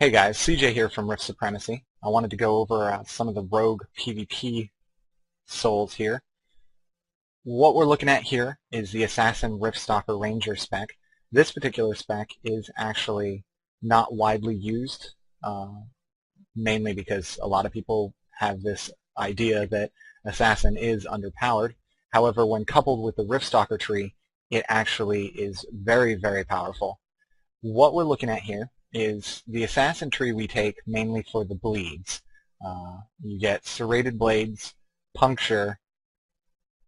Hey guys, CJ here from Rift Supremacy. I wanted to go over some of the rogue PvP souls here. What we're looking at here is the Assassin Riftstalker Ranger spec. This particular spec is actually not widely used, mainly because a lot of people have this idea that Assassin is underpowered. However, when coupled with the Riftstalker tree, it actually is very, very powerful. What we're looking at here is the Assassin tree we take mainly for the bleeds. You get Serrated Blades, Puncture,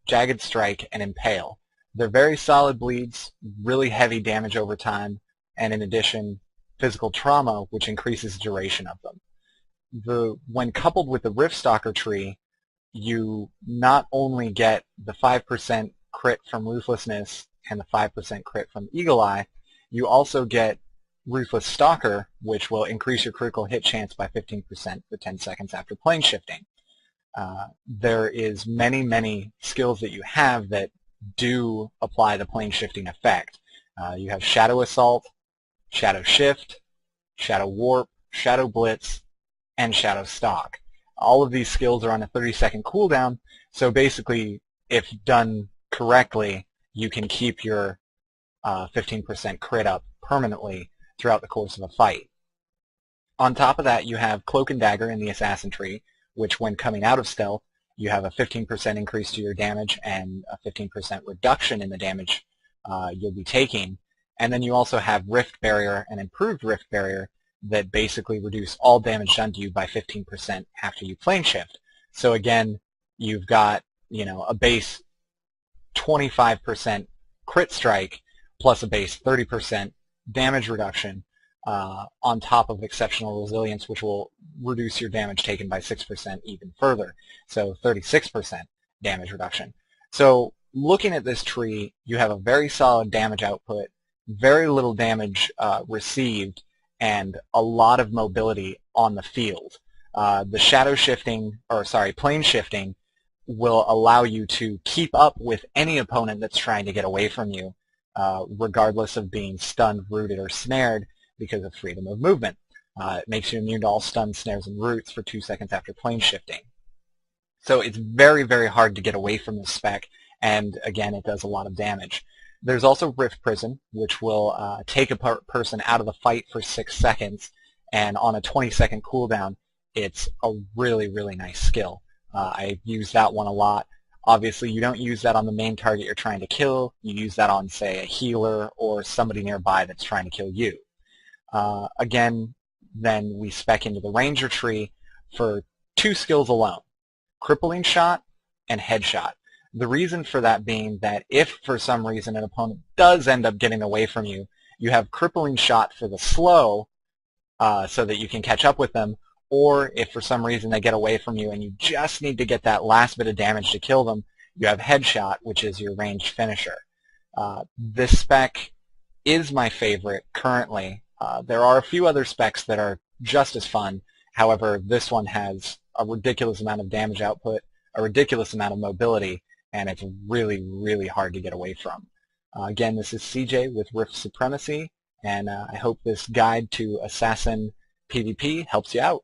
Jagged Strike, and Impale. They're very solid bleeds, really heavy damage over time, and in addition, physical trauma, which increases duration of them. When coupled with the Riftstalker tree, you not only get the 5% crit from Ruthlessness and the 5% crit from Eagle Eye, you also get Ruthless Stalker, which will increase your critical hit chance by 15% for 10 seconds after plane shifting. There is many skills that you have that do apply the plane shifting effect. You have Shadow Assault, Shadow Shift, Shadow Warp, Shadow Blitz, and Shadow Stalk. All of these skills are on a 30-second cooldown, so basically, if done correctly, you can keep your 15% crit up permanently throughout the course of a fight. On top of that, you have Cloak and Dagger in the Assassin tree, which when coming out of stealth, you have a 15% increase to your damage and a 15% reduction in the damage you'll be taking. And then you also have Rift Barrier and Improved Rift Barrier that basically reduce all damage done to you by 15% after you plane shift. So again, you've got a base 25% crit strike plus a base 30% damage reduction on top of exceptional resilience, which will reduce your damage taken by 6% even further. So 36% damage reduction. So looking at this tree, you have a very solid damage output, very little damage received, and a lot of mobility on the field. The shadow shifting, plane shifting, will allow you to keep up with any opponent that's trying to get away from you, regardless of being stunned, rooted, or snared because of freedom of movement. It makes you immune to all stuns, snares, and roots for 2 seconds after plane shifting. So it's very, very hard to get away from this spec, and again, it does a lot of damage. There's also Rift Prison, which will take a person out of the fight for 6 seconds, and on a 20-second cooldown, it's a really, really nice skill. I use that one a lot. Obviously, you don't use that on the main target you're trying to kill. You use that on, say, a healer or somebody nearby that's trying to kill you. Again, then we spec into the Ranger tree for 2 skills alone, Crippling Shot and Headshot. The reason for that being that if for some reason an opponent does end up getting away from you, you have Crippling Shot for the slow so that you can catch up with them, or if for some reason they get away from you and you just need to get that last bit of damage to kill them, you have Headshot, which is your ranged finisher. This spec is my favorite currently. There are a few other specs that are just as fun. However, this one has a ridiculous amount of damage output, a ridiculous amount of mobility, and it's really, really hard to get away from. Again, this is CJ with Rift Supremacy, and I hope this guide to Assassin PvP helps you out.